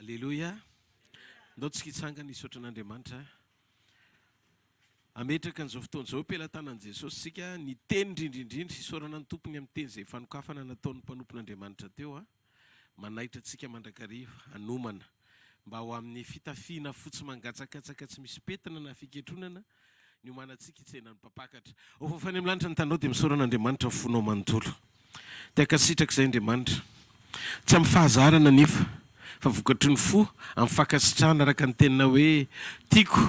Alléluia. Ndao tsika hitsangana hisaotra an'Andriamanitra. Ametraka an'izao fotoana izao am-pelantanan' Jesosy sika ny teny indrindrindrindra hisaorana ny tompony amin'ny teny izay fanokafana nataon'ny mpanompon'Andriamanitra teo manaitra antsika mandrakariva hanomana mba ho amin'ny fitafiana fotsy mangatsakatsaka tsy misy petina na fiketronana ny omanantsika hitsenan'ny mpapakatra. Ofafany amin'ny lanitra ny tanao dia misaoran'Andriamanitra ny fonao manontolo. Tiaka sitraka izay Andriamanitra. Tsy amin'ny fahazarana nefa fa vokatry ny fo amin'ny fankasitrahana araka ny tenina hoe tiako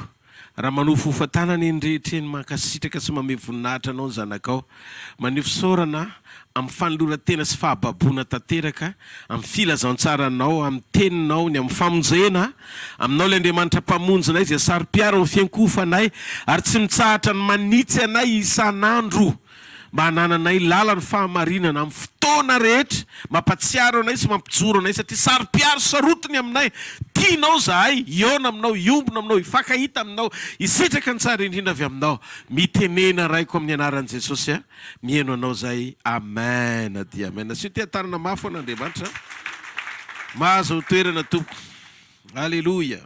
raha manofo hofantanana eny rehetreny mankasitraka sy mame voninahitra anao ny zanakao. Maneho fisaorana amin'ny fanoloran-tena sy fahababoana tanteraka amin'ny filazantsara anao, amin'ny teninao, ny amin'ny famonjena aminao ilay Andriamanitra mpamonjy izay saro-piaro amin'ny fiankofanay ary tsy mitsahatra ny manitsy anay isan'andro mba hanananay lalany fahamarinana amin'ny fotoana rehetra, mampatsiaro anay sy mampijoro anay satria saro-piaro sarotiny aminay. Tianao zahay, iona aminao, iombona aminao, ifankahita aminao, isetraka ny tsara indrindra avy aminao. Mitenena raiko amin'ny anaran'i Jesosy mihaino anao zay. Amen dia amen. Sy te-tarina mafy an'Andriamanitra. Mahazo toerana tompo. Alléluia.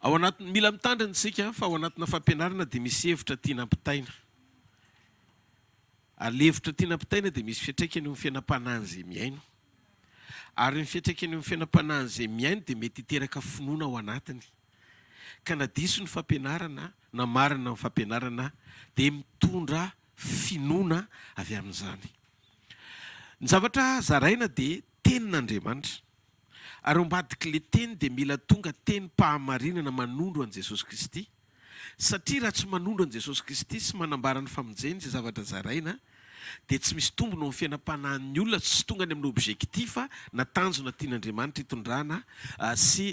Ao anatin'ny mila mitandrina isika fa ao anatina fampianarana dia misy hevitra tiana ampitaina. Ary hevitra tiana ampitaina dia misy fiantraikany amin'ny fiainam-panahy izay miaino. Ary ny fiantraikany amin'ny fiainam-panahy izay miaino dia mety hiteraka finoana ao anatiny. Ka na diso ny fampianarana, na marina ny fampianarana dia mitondra finoana avy amin'izany. Ny zavatra zaraina dia tenin'Andriamanitra. Ary ambadika le teny dia mila tonga tenim-pahamarinana manondro an'i Jesosy Kristy. Satria raha tsy manondro an'i Jesosy Kristy sy manambara ny famonjeny izay zavatra zaraina dia tsy misy tombony amin'ny fiainam-panahin'ny olona, tsy tonga any amin'ny objektifa na tanjona tian'Andriamanitra hitondrana sy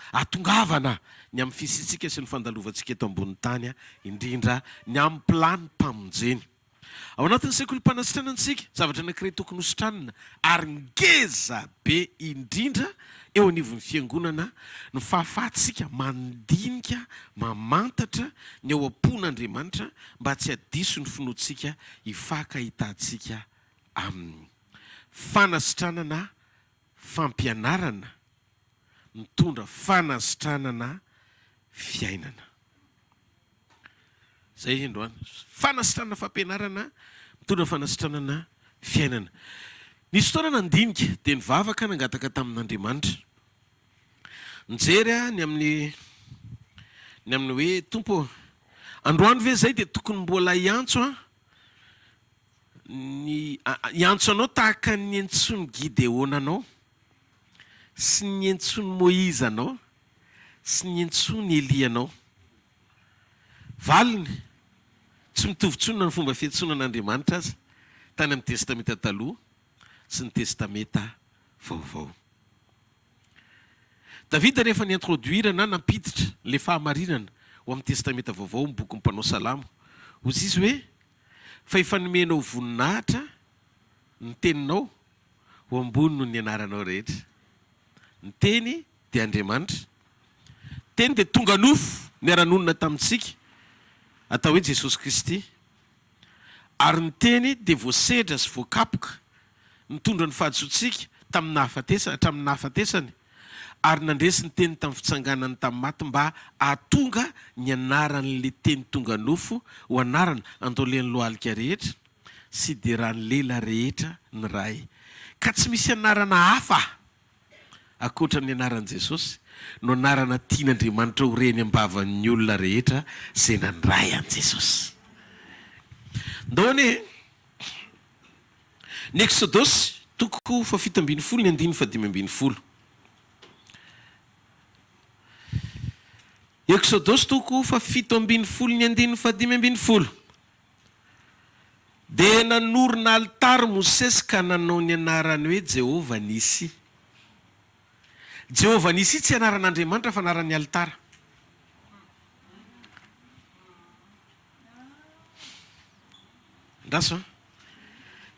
hatongavana ny amin'ny fisitsika sy ny fandalovantsika eto ambonin'ny tany indrindra ny amin'ny plany mpamonjeny. Ao anatin'ny sekolim-panasitranana antsika zavatra anankiray tokony hositranana ary ngeza be indrindra eo anivon'ny fiangonana ny fahafahantsika mandinika, mamantatra ny ao am-pon'Andriamanitra mba tsy hadiso ny finoantsika hifankahitantsika aminy. Fanasitranana fampianarana mitondra fanasitranana fiainana. Zay androany. Fanasitranana fampianarana mitondra fanasitranana fiainana. Nisy fotoana nandinika dia nivavaka nangataka tamin'Andriamanitra. Nijery ny amin'ny hoe tompo androany ve zay dia tokony mbola hiantso hiantso anao tahaka ny entsony Gideona anao sy ny entsony Moïse anao sy ny entsony Elia anao. Valiny tsy mitovintsonina ny fomba fiantsonan'Andriamanitra aza tany amin'ny testamenta taloha sy ny testamenta vaovao. Davida rehefa niintroduire na nampiditra le fahamarinana ho amin'ny testamenta vaovao ny boky ny mpanao salamo, hozy izy hoe fa efa nomenao voninahitra ny teninao ho ambony noho ny anaranao rehetra. Ny teny dia Andriamanitra. Teny dia tonga nofo niara-nonina tamintsika atao hoe Jesosy Kristy. Ary ny teny dia voasedra sy voakapoka nitondra ny fahadisotsika tamin'ny nahafatesany ary nandresy ny teny tamin'ny fitsanganany tamin'ny maty mba ahatonga ny anaran'le teny tonga nofo ho anarana andolen'ny lohalika rehetra sy deran'ny lela rehetra ny ray. Ka tsy misy anarana hafa akoatra ny anaran'i Jesosy no anarana tian'Andriamanitra ho reny ambavan'ny olona rehetra izay nandray an'i Jesosy. Ndaony ny Exodosy toko fa 7:10 ny 5:10. Exodosy toko fa 7:10 ny 5:10. Dia nanorina alitara Mosesy ka nanao ny anarany hoe Jehovah Nisy. Jehovah Nisy tsy anaran'Andriamanitra fa anaran'ny alitara. Ndaso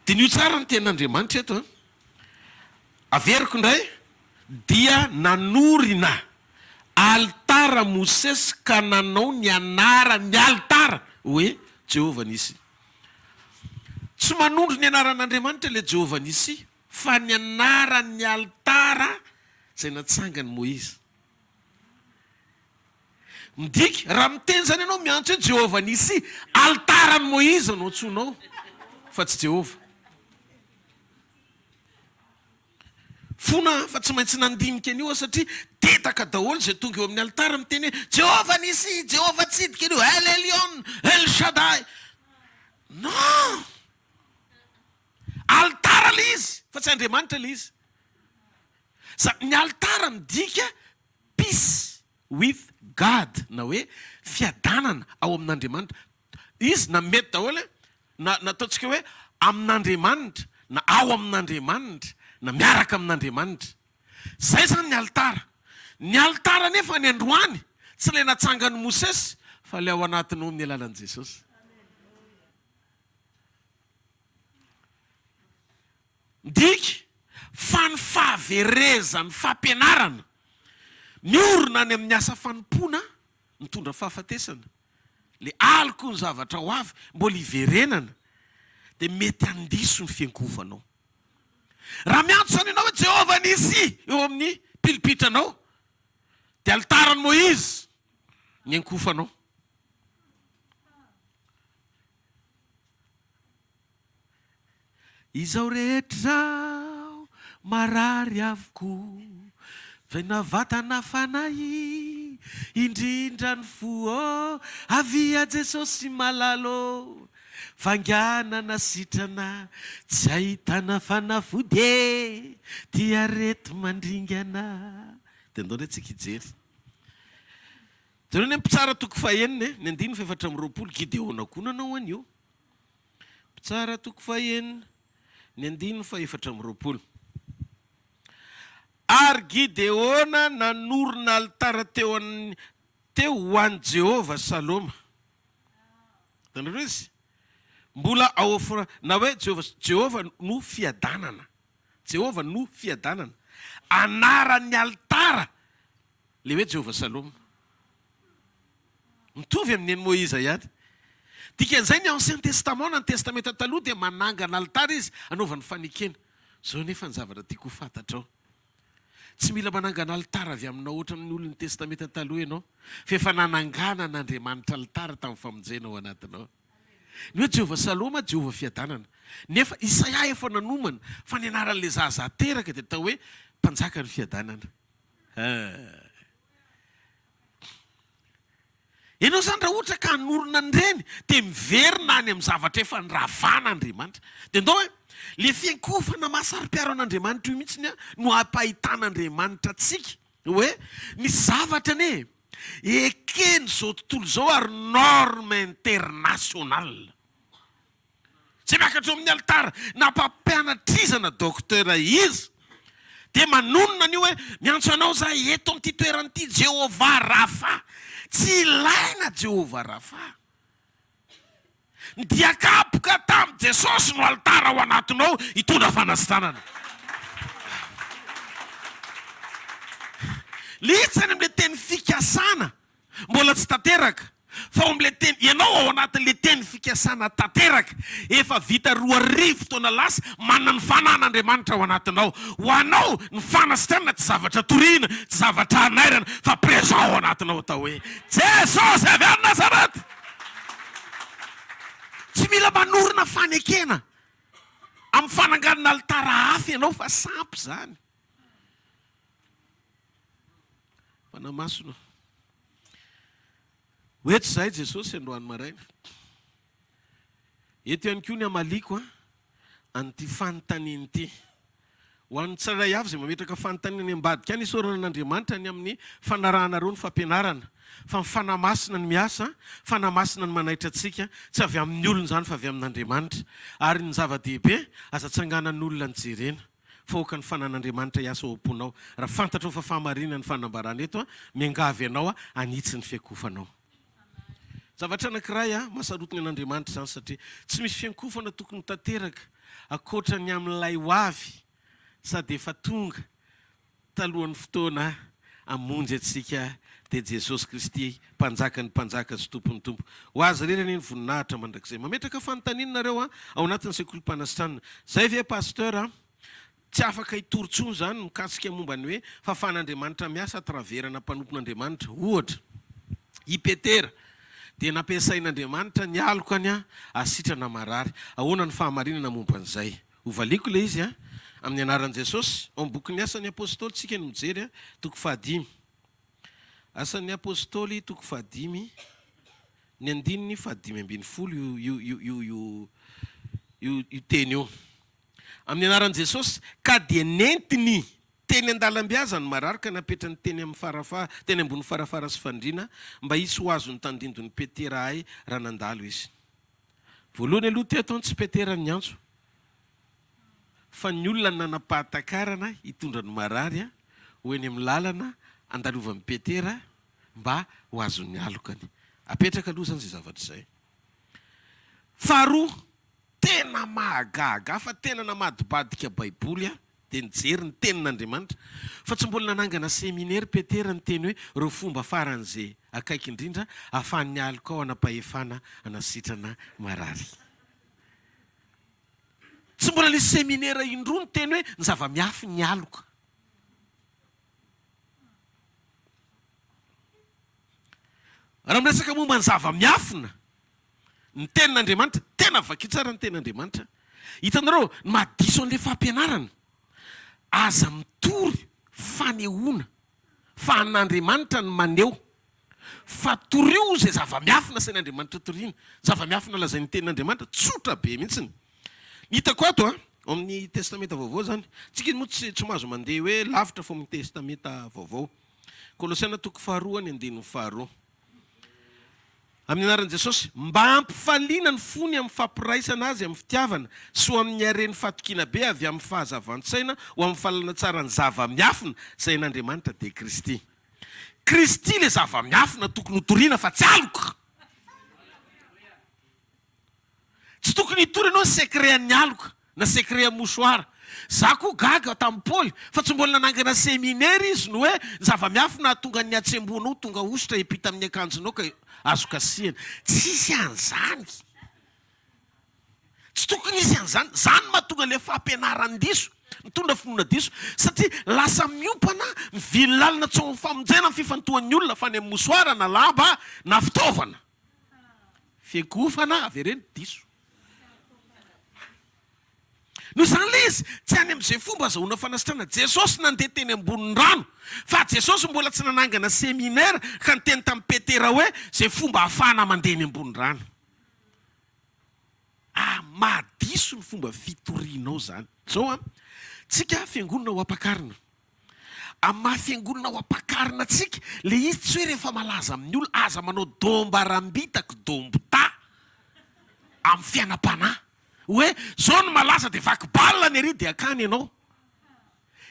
dinio tsara ny ten'Andriamanitra eto. Averiko indray dia nanorina alitara Mosesy ka nanao ny anaran'ny alitara hoe Jehovah Nisy. Tsy manondro ny anaran'Andriamanitra le Jehovah Nisy fa ny anaran'ny altara zay natsangany Moïse. Midika raha miteny zany ianao miantso hoe Jehovah nisy, altarany Moïse no antsonao fa tsy Jehovah. Fona fa tsy maintsy nandinika an'io satria tetaka daholo zay tonga eo amin'ny altara miteny hoe Jehovah nisy, Jehovah tsidika an'io, El Elyon, El Shaddai. Non! Altara le izy, fa tsy Andriamanitra le izy. Ny altara midika peace with God, na hoe fiadanana ao amin'Andriamanitra. Izy na mety daholo na ataontsika hoe amin'Andriamanitra, na ao amin'Andriamanitra, na miaraka amin'Andriamanitra. Zay zany ny altara. Ny altara nefa ny androany tsy ilay natsangany Mosesy fa ilay ao anatinao amin'ny alalan'i Jesosy. Midika fa ny fahaverezany fampianarana miorina any amin'ny asa fanompoana mitondra fahafatesana. Le aliko ny zavatra ho avy mbola hiverenana dia mety handiso ny fiankofanao. Raha miantso zany ianao hoe Jehovah nisy eo amin'ny pilipitranao dia altarany Moïse ny ankofanao. Izao rehetra marary avokoa zay navatana fanahy indrindra ny fo avia Jesosy malalo vanganana sitrana tsy ahitana fanafody dia reto mandringana. Dia andao ndray tsika hijery jereo ny mpitsara toko fahenina ny 9:4 Gideona koa nanao an'io. Mpitsara toko fahenina ny 9:4. Ary Gideona nanorona altara teo ho an'i Jehovah Saloma. Tanareo izy mbola aofra na hoe Jehovah no fiadanana. Jehovah no fiadanana. Anaran'ny altara le hoe Jehovah Saloma. Mitovy amin'ny Moïse ihany. Dikan'izay ny Ancien Testament na ny Testamenta taloha dia manangana altara izy anaovany fanekena. Zao nefa ny zavatra tiako fantatra ao. Tsy mila manangana altara avy aminao ohatra ny olon'ny Testamenta taloha ianao. Fa efa nanangana n'Andriamanitra altara tamin'ny famonjena ao anatinao. Ny hoe Jehovah Saloma, Jehovah fiadanana. Nefa Isaia efa nanomana fa ny anaran'ilay zaza teraka dia tao hoe mpanjaka ny fiadanana. Ianao zany raha ohatra ka hanorona an'ireny dia miverina any amin'ny zavatra efa niravana Andriamanitra. Dia ndao hoe le fiankofana mahasarym-piaro an'Andriamanitra io mihitsy no ampahitan'Andriamanitra antsika hoe ny zavatra ane ekeny zao tontolo zao ary norme international. Tsy miakatra amin'ny altara nampampianatrizana dokotera izy dia manonona an'io hoe miantso anao zahay eto amin'ity toeran'ity Jehovah Rafa. Tsy ilaina Jehovah Rafa. Ny diakapoka tamin'i Jesosy no altara ao anatinao hitondra fanasitranana. Litsany amin'ilay teny fikasana mbola tsy tanteraka fa amin'ilay teny ianao ao anatin'ilay teny fikasana tanteraka efa vita 2,000 taona lasa manana ny fanan'Andriamanitra ao anatinao. Ho anao ny fanasitranana tsy zavatra toriana, tsy zavatra anairana fa présent ao anatinao atao hoe Jesosy avy any Nazarety. Tsy mila manorina fanekena amin'ny fananganana altara hafa ianao fa sampy zany. Fanamasona. Oeto zahay Jesosy androany maraina. Eto ihany koa ny amaliko an'ity fanontaniana ity. Ho an'ny tsirairay avy izay mametraka fanontaniana ambadika any isaorana an'Andriamanitra ny amin'ny fanarahana reo ny fampianarana. Fa ny fanamasina ny miasa, fanamasina ny manaitra antsika, tsy avy amin'ny olona zany fa avy amin'Andriamanitra. Ary ny zava-dehibe aza tsanganan'ny olona ny jerena. Fa oka ny fanan'Andriamanitra hiasa ao am-ponao. Raha fantatrao fa fahamarinana ny fanambarana eto miangavy ianao anitsy ny fiankofanao. Zavatra anankiray mahasarotiny an'Andriamanitra zany satria tsy misy fiankofana tokony tanteraka akoatra ny amin'ilay ho avy sady efa tonga talohan'ny fotoana amonjy antsika dia Jesosy Kristy mpanjaka ny mpanjaka sy tompony tompo. Ho azy rerany ny voninahitra mandrakizay. Mametraka fanontaniana nareo ao anatin'ny sekolim-panasitranana. Zay ve pasteur tsy afaka hitorontsony zany mikasika momba ny hoe fahafan'Andriamanitra miasa traverana mpanompon'Andriamanitra. Ohatra, i Petera dia nampiasain'Andriamanitra ny alokany asitrana marary. Ahoana ny fahamarinana momba an'izay? Hovaliko ilay izy amin'ny anaran'i Jesosy. Ao amin'ny bokin'ny Asan'ny Apôstôly tsika no mijery toko 5. Asan'ny Apôstôly toko 5, ny 5:5 io teny io. Amin'ny anaran'i Jesosy, ka dia nentiny teny an-dalambe aza ny marary ka napetrany teny ambony farafara sy fandriana mba hisy ho azony tandindony Petera ahy raha nandalo izy. Voalohany aloha ty ataony tsy Petera ny antso, fa ny olona nanapahatakarana hitondra ny marary ho eny amin'ny lalana andalovan'ny Petera mba ho azony alokany. Apetraka aloha zany zay zavatra izay. Faharoa, tena mahagaga fa tena namadibadika baiboly dia nijery ny tenin'Andriamanitra fa tsy mbola nanangana seminaire Petera ny teny hoe reo fomba faran'izay akaiky indrindra ahafahan'ny aloka ao anapahefana anasitrana marary. Tsy mbola nisy seminaire indroa ny teny hoe ny zava-miafy ny aloka. Raha miresaka momba ny zava-miafina ny tenin'Andriamanitra, tena vaky tsara ny tenin'Andriamanitra. Hitanareo, madiso an'ilay fampianarana, aza mitory fanehoana fa an'Andriamanitra ny maneho, fa torio izay zava-miafina sain'Andriamanitra toriana. Zava-miafina lazain'ny tenin'Andriamanitra tsotra be mihitsiny. Hitako ato amin'ny testamenta vaovao zany, tsika moa tsy mahazo mandeha hoe lavitra fo amin'ny testamenta vaovao. Kolosiana toko 2 ny 2. Amin'ny anaran'i Jesosy, mba ampifaliana ny fony amin'ny fampiraisana azy amin'ny fitiavana sy ho amin'ny hareny fatokina be avy amin'ny fahazavan-tsaina ho amin'ny fahalana tsara ny zava-miafina izay n'Andriamanitra dia Kristy. Kristy le zava-miafina tokony hotoriana fa tsy aloka. Tsy tokony hitory ianao secret ny aloka na secret mosoara. Za koa gaga tamin'ny Paoly fa tsy mbola nanangana seminaire izy no hoe zava-miafina tonga ny atsembonao tonga ositra epita amin'ny akanjonao ka azo kasihana. Tsisy an'izany. Tsy tokony isy an'izany. Zany mahatonga le fampianaran'ny diso, mitondra finoana diso, satria lasa miompana mivily lalina tsy ho famonjena amin'ny fifantohan'ny olona fa ny amin'ny mosoara na lamba na fitaovana. Fiagovana avereny diso. No zany le izy tsy any amin'izay fomba azahoana fanasitrana. Jesosy nandeha teny ambonin'ny rano, fa Jesosy mbola tsy nanangana seminaire ka niteny tamin'ny Petera hoe zay fomba ahafahana mandeha eny ambonin'ny rano. Mahadiso ny fomba fitorianao zany. Zao tsika fiangonana ho ampakarina. Amin'ny maha-fiangonana ho ampakarina tsika, le izy tsy hoe rehefa malaza amin'ny olona aza manao dombarambitaka dombota amin'ny fiainam-panahy. Hoe zao no malaza dia vaky balina ny ery dia akany ianao.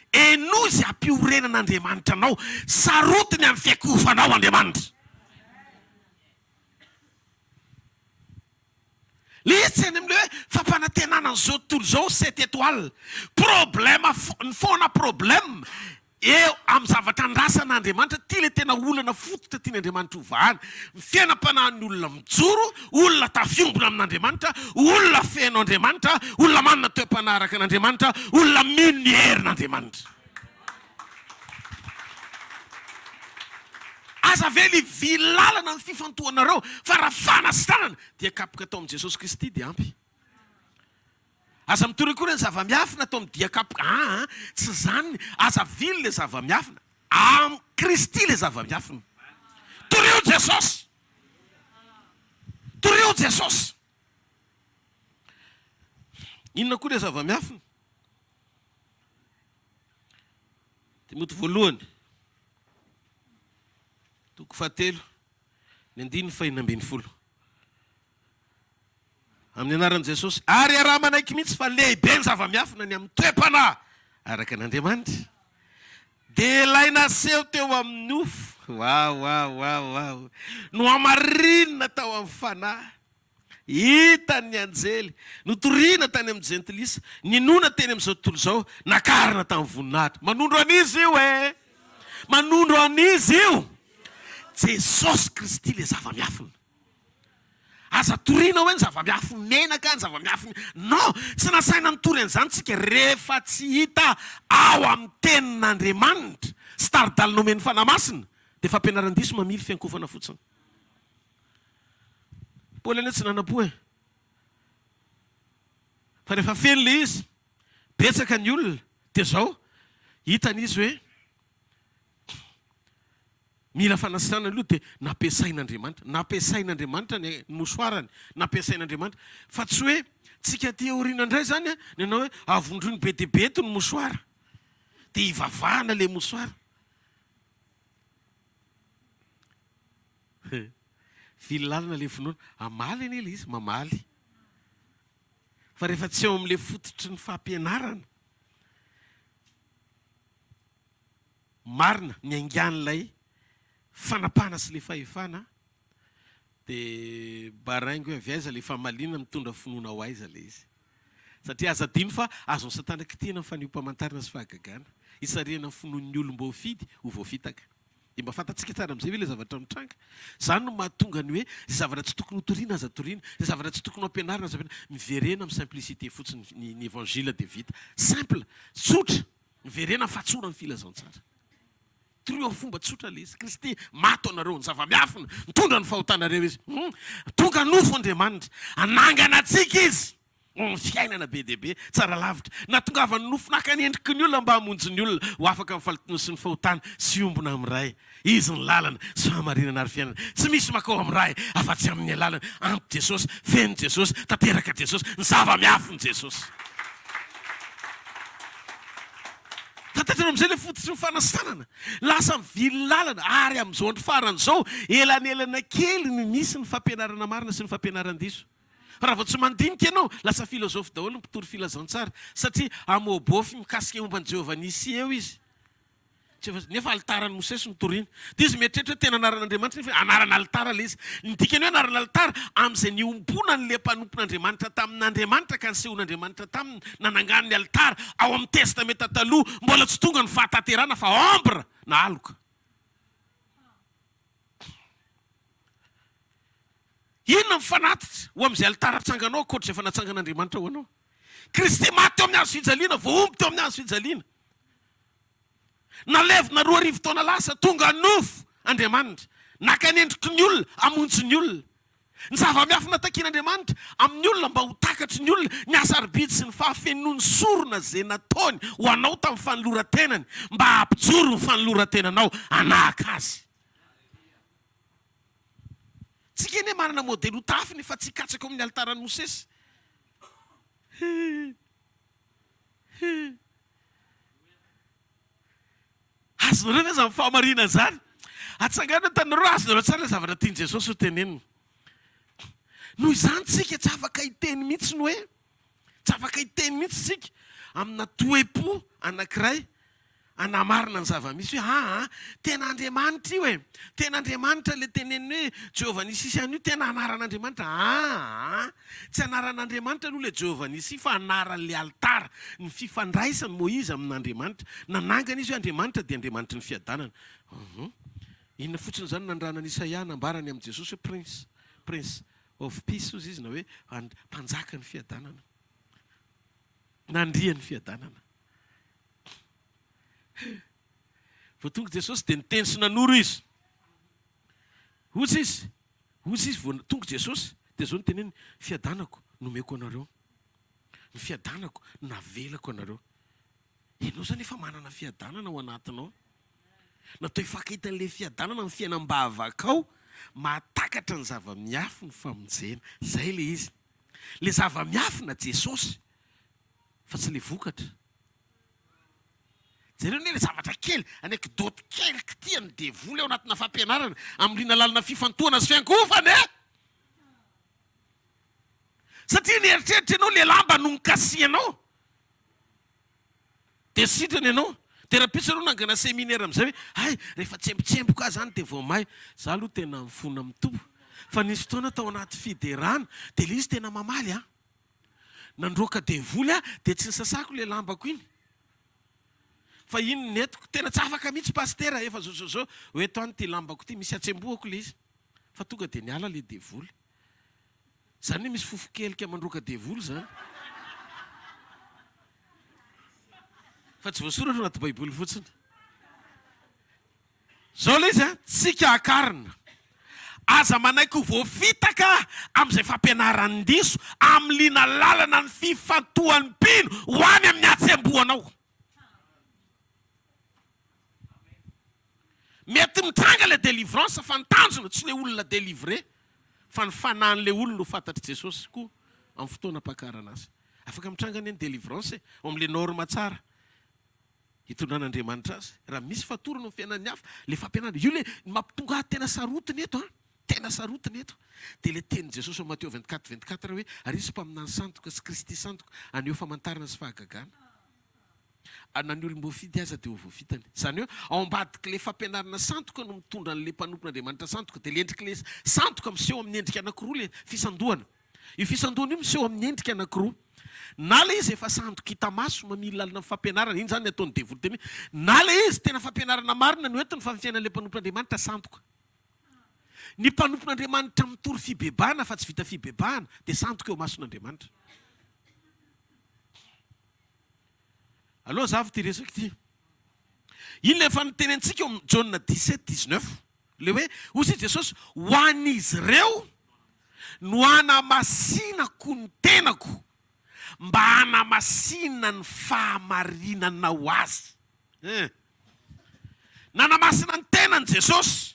Enozy hampiorenan'Andriamanitra anao, sarotiny amin'ny fiakofanao Andriamanitra. Le izy tsy any amin'ilay hoe fampanantenana an'izao tontolo izao 7 étoiles. Problème ny foana problème eo amin'ny zavatra andrasan'Andriamanitra. Ty le tena olana fototra tian'Andriamanitra hovahana. Fiainam-panahin'ny olona mijoro, olona tafiombona amin'Andriamanitra, olona feno Andriamanitra, olona manana toe-panaraka an'Andriamanitra, olona mino ny herin'Andriamanitra. Aza vely vilalana ny fifantohanareo, fa raha fanasitrana dia kapoka tao amin'i Jesosy Kristy dia ampy. Aza mitory koa ny zava-miafina atao amin'ny diakapoka. Tsy zany, aza vily le zava-miafina. Amin'ny Kristy le zava-miafina. Torio Jesosy. Torio Jesosy. Inona koa le zava-miafina? Timoty voalohany, toko 7, ny 5:20. Amin'ny anaran'i Jesosy, ary araha manaiky mihitsy fa lehibe ny zava-miafina ny amin'ny toe-panahy araka an'Andriamanitra. Dia ilay naseho teo amin'ny nofo, no amarinina tao amin'ny fanahy, hita ny anjely, notoriana tany amin'ny jentilisa, ninona teny amin'izao tontolo izao, nakarina tamin'ny voninahitra. Manondro an'izy io manondro an'izy io. Jesosy Kristy le zava-miafina. aza toriana hoe ny zava-miafo menaka ny zava-miafo non, tsy nasaina nitory an'izany tsika rehefa tsy hita ao amin'ny tenin'Andriamanitra sy taridalina omen'ny fanamasina dia fampianaran-diso mamily fiankofana fotsiny. Paoly anie tsy nanam-po e. Fa rehefa feno le izy betsaka ny olona dia zao hitan'izy hoe mila fanasana aloha dia nampiasain'Andriamanitra ny mosoarany, nampiasain'Andriamanitra fa tsy hoe tsika ty aoriana indray zany a ny anao hoe avondrony be dia be ny mosoara dia hivavahana le mosoara. Vilalina le vonoana amaly anie le izy mamaly. Fa rehefa tsy eo amin'ile fototry ny fampianarana marina ny aingan'ilay fanapana sy le fahefana dia baraingo hoe avy aiza le famalina mitondra finoana ho aiza le izy. Satria aza dino fa azony satana kitihana amin'ny faniompamantarana sy fahagagana hisariana amin'ny finoan'ny olom-bo fidy ho voafitaka. Dia mba fantatsika tsara amin'izay hoe le zavatra mitranga. Izany no mahatonga ny hoe zay zavatra tsy tokony ho toriana aza toriana, zay zavatra tsy tokony ho ampianarina aza ampianarina. Miverena amin'ny simplicité fotsiny ny évangile dia vita. Simple, tsotra, miverena fatsora ny filazantsara. Trio fomba tsotra le izy. Kristy mato anareo ny zava-miafina, mitondra ny fahotanareo izy. Tonga nofo Andriamanitra, anangana antsika izy. Fiainana be dia be, tsara lavitra. Natongava ny nofo naka ny endriky ny olona mba hamonjy ny olona ho afaka amin'ny falitona sy ny fahotana sy ombona amin'ny ray. Izy ny lalana sy fahamarinana ary fiainana. Tsy misy makao amin'ny ray afa-tsy amin'ny alalana. Ampy Jesosy, feno Jesosy, tanteraka Jesosy, ny zava-miafiny Jesosy. Fantatrano amin'izay le fototry ny fanasanana. Lasa mivily lalana ary amin'izao andro faran'izao elanelana kely ny misy ny fampianarana marina sy ny fampianaran-diso. Raha vao tsy mandinika ianao lasa filozofy daholo mpitory filazantsara satria amobofy mikasika momba ny Jehovah nisy eo izy. Nefa altarany Mosesy notoriana. Dia izy mieritreritra hoe tena anaran'Andriamanitra nefa anarana alitara le izy. Ny dikany hoe anarana alitara amin'izay niompona n'le mpanompon'Andriamanitra tamin'Andriamanitra ka nisehon'Andriamanitra taminy nanangany ny alitara ao amin'ny testamenta taloha mbola tsy tonga ny fahatanterana fa ombre na aloka. Inona mifanatitra ho amin'izay alitara tsanganao akoatra izay fanatsangan'Andriamanitra ho anao. Kristy maty teo amin'ny hazo fijaliana, voaomby teo amin'ny hazo fijaliana. Nalevina 2 taona lasa tonga nofo Andriamanitra. Naka ny endriky ny olona hamonjy ny olona. Ny zava-miafina takian'Andriamanitra amin'ny olona mba ho takatry ny olona ny asarobidy sy ny fahafenoany sorona izay nataony ho anao tamin'ny fanoloran-tenany mba hampijoro ny fanoloran-tenanao anahaka azy. Tsika eny manana modely ho tafiny fa tsy katsaka amin'ny altaran'i Mosesy. Azonareo ve za mifahamarinana zany? Atsangana tanareo azonareo tsara le zavatra tiany Jesosy ho tenenina. Noho izany tsika tsy afaka hiteny mihitsy ny hoe tsy afaka hiteny mihitsy tsika amina toe-po anankiray anamarina ny zava-misy hoe tena Andriamanitra io e. Tena Andriamanitra le teneny hoe Jehovah nisy isy an'io tena anaran'Andriamanitra. Tsy anaran'Andriamanitra aloha le Jehovah nisy fa anaran'le alitara ny fifandraisany Moïse amin'Andriamanitra. Nanangana izy hoe Andriamanitra dia Andriamanitra ny fiadanana. Inona fotsiny zany nandranan'i Isaia nambarany amin'i Jesosy hoe Prince of Peace ozy izy na hoe mpanjaka ny fiadanana. Nandria ny fiadanana. Vao tonga Jesosy dia niteny sy nanoro izy. Ozy izy vao tonga Jesosy dia zao niteneny fiadanako nomeko anareo. Ny fiadanako navelako anareo. Ianao zany efa manana fiadanana ao anatinao. Natao hifankahitan'le fiadanana ny fiainam-bahavakao mahatakatra ny zava-miafy ny famonjena. Zay le izy. Le zava-miafina Jesosy fa tsy le vokatra. Zareo ny zavatra kely, anekdoty kely kitiany devoly ao anatina fampianarana amin'ny lalana fifantohana sy fiankofana e. Satria ny eritreritra ianao le lamba no nikasianao. Dia sitrany ianao. Dia raha pitsy anao nangana séminaire amin'izay hoe rehefa tsembotsemboka zany dia vao may. Za aloha tena mifona mitombo. Fa nisy fotoana tao anaty fiderana dia le izy tena mamaly nandroaka devoly dia tsy nisasako le lambako iny. Fa iny netiko tena tsy afaka mihitsy pastera efa zao hoe eto any ty lambako ty misy atsembohako le izy. Fa tonga dia niala le devoly. Zany hoe misy fofokelika mandroaka devoly zany. Fa tsy voasoratra anaty baiboly fotsiny. Zao le izy tsika akarina. Aza manaiky voafitaka amin'izay fampianaran'ny diso amin'ny lina lalana ny fifantohan'ny mpino ho any amin'ny atsembohanao. Mety mitranga le délivrance fa ny tanjona tsy le olona délivré fa ny fanahin'le olona ho fantatry Jesosy koa amin'ny fotoana pakarana azy. Afaka mitranga ny délivrance amin'le norme tsara hitondran'Andriamanitra azy. Raha misy fatorana amin'ny fiainan'ny hafa, le fampianarana. Io le mampitonga tena sarotiny eto tena sarotiny eto. Dia le teny Jesosy ao Matteo 24:24 hoe ary izy mpaminany santoka sy Kristy santoka aneho famantarana sy fahagagana. Na ny olombo fidy aza dia ho voafitany. Zany hoe ao ambadiky le fampianarana santoka no mitondra an'le mpanompon'Andriamanitra santoka, dia le endrika le santoka miseho amin'ny endrika anankiroa le fisandohana. Io fisandohana io miseho amin'ny endrika anankiroa. Na le izy efa sandoka hita maso mamily lalina amin'ny fampianarana, iny zany ataony devoly teny. Na le izy tena fampianarana marina no entiny fa ny fiainan'le mpanompon'Andriamanitra sandoka. Ny mpanompon'Andriamanitra mitory fibebahana fa tsy vita fibebahana dia sandoka eo mason'Andriamanitra. Aloha zavo ty resaka ty. Iny le efa nitenentsika eo amin'ny John 17:19 le hoe hozy Jesosy ho an'izy ireo no hanamasinako ny tenako mba hanamasina ny fahamarinana ho azy. Nanamasina ny tenany Jesosy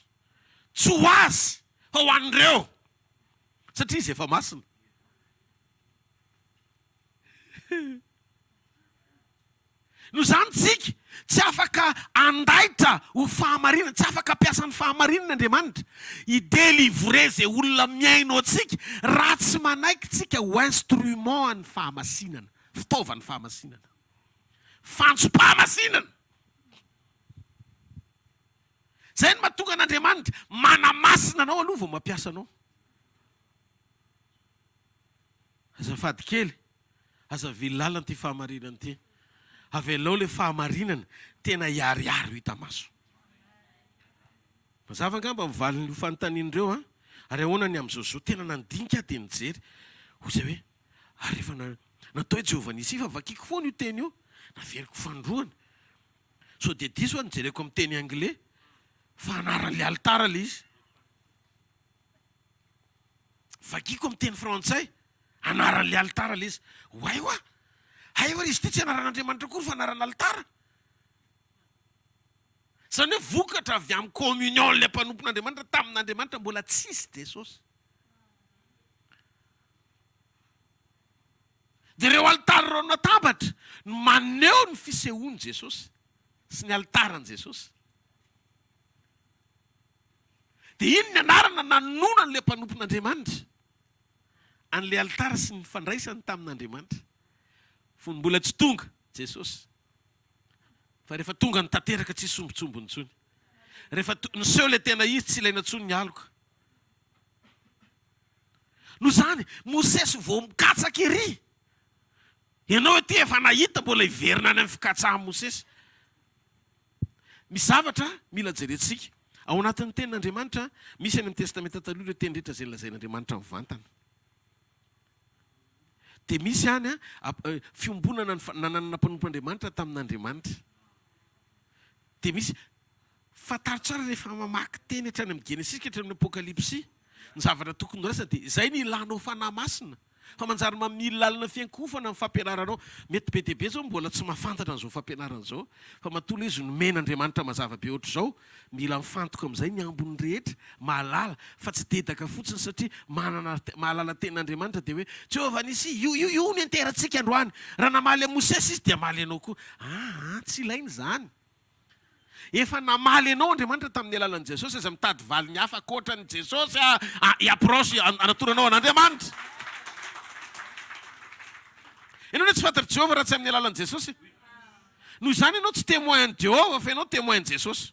tsy ho azy fa ho an'ireo satria izy efa masina. No zany tsika tsy afaka andaitra ho fahamarinana, tsy afaka ampiasan'ny fahamarinana Andriamanitra hidelivre zay olona miainao tsika raha tsy manaiky tsika ho instrument ny fahamasinana, fitaovan'ny fahamasinana, fantso-pahamasinana. Zay no mahatonga an'Andriamanitra manamasina anao aloha vao mampiasa anao. Azafady kely, aza vily lalana ty fahamarinana ty. Avelao le fahamarinana tena hiariary hita maso. Mazava angamba mivalin'io fanontanian'ireo ary ahoana ny amin'izao zao tena nandinika dia nijery. Hoy hoe ary efa natao hoe Jehovah nisy fa vakiko foana io teny io, naveriko fandroana. So dia diso nijereko amin'ny teny anglais fa anaran'le altara le izy. Vakiko amin'ny teny frantsay anaran'le altara le izy. Waiwa Aiwa izy ty tsy anaran'Andriamanitra kory fa anaran'ny altara. Zany hoe vokatra avy amin'ny communion le mpanompon'Andriamanitra tamin'Andriamanitra mbola tsisy Jesosy. Dia ireo altara ireo natambatra maneho ny fisehoan'i Jesosy sy ny altaran'i Jesosy. Dia iny ny anarana nanona an'le mpanompon'Andriamanitra an'le altara sy ny fandraisany tamin'Andriamanitra. Fony mbola tsy tonga Jesosy. Fa rehefa tonga ny tanteraka tsy sombitsombony tsony. Rehefa niseho le tena izy tsy ilaina tsony ny aloka. No zany Mosesy vao mikatsaka ery. Ianao hoe ty efa nahita mbola hiverina any amin'ny fikatsahan'i Mosesy. Misy zavatra mila jerentsika. Ao anatin'ny tenin'Andriamanitra misy any amin'ny testamenta taloha le teny rehetra izay nolazain'Andriamanitra mivantana. Dia misy any fiombonana nananana mpanompon'Andriamanitra tamin'Andriamanitra. Dia misy fataro tsara rehefa mamaky teny hatrany amin'ny Genesisy hatrany amin'ny Apokalipsy ny zavatra tokony raisina dia izay ny ilanao fanahy masina. Fa manjary mamily lalina fiankofana amin'ny fampianaranao. Mety be dia be zao mbola tsy mahafantatra an'izao fampianarana izao. Fa matola izy nomen'Andriamanitra mazava be ohatra izao. Mila mifantoka amin'izay ny ambony rehetra, mahalala. Fa tsy dedaka fotsiny satria mahalala tenin'Andriamanitra dia hoe Jehovah nisy io ny enterantsika androany. Raha namaly an'i Mosesy izy dia amaly anao koa. Tsy ilainy izany. Efa namaly anao Andriamanitra tamin'ny alalan'i Jesosy aza mitady valy ny hafa ankoatran'i Jesosy hiaprosy anatoranao an'Andriamanitra. Ianao hoe tsy fantatry Jehovah raha tsy amin'ny alalan'i Jesosy. Noho izany ianao tsy témoin Jehovah fa ianao témoin Jesosy.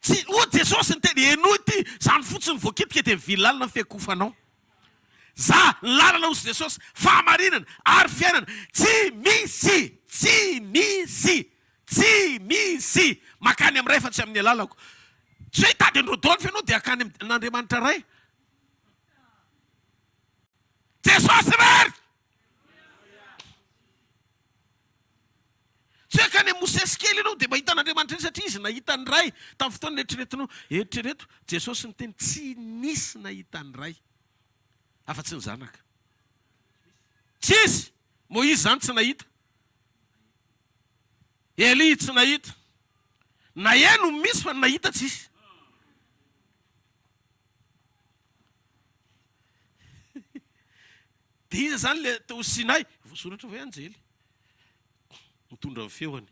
Tsy o Jesosy ny teny eno ity zany fotsiny voakitika dia mivily lalina ny fiakofanao. Za lalana hozy Jesosy fahamarinana ary fiainana tsy misy makany amin'iray fa tsy amin'ny alalako. Tsy hoe hitady androdolo fa ianao dia akany n'Andriamanitra ray. Jesosy rery! Tsy hoe akany Mosesy kely ianao dia mahita n'Andriamanitra satria izy nahita ny ray. Tamin'ny fotoana eritreretinao, eritrereto, Jesosy ny teny tsy nisy nahita ny ray. Afa-tsy ny zanaka. Tsisy! Moïse zany tsy nahita. Eli tsy nahita. Na eno misy fa nahita tsisy. Dia iza zany le tao Sinay, voasoratra hoe anjely. Mitondra ny feony.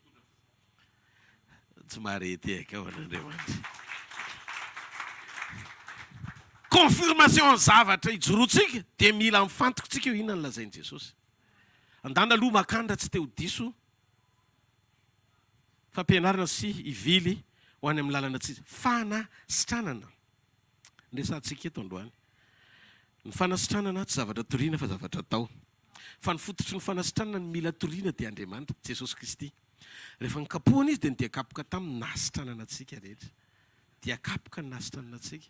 Tsy marety eka ao an'Andriamanitra. Confirmation zavatra ijorotsika dia mila mifantokontsika eo inona ny lazainy Jesosy. Andana aloha makandra tsy teo diso fampianarana sy ivily ho any amin'ny lalana tsy fanasitranana. Resantsika eto androany. Ny fanasitranana tsy zavatra toriana fa zavatra tao. Fa ny fototry ny fanasitranana ny mila toriana dia Andriamanitra, Jesosy Kristy. Rehefa nikapohana izy dia ny diakapoka tamin'ny nasitranana antsika rehetra. Diakapoka ny nasitranana antsika.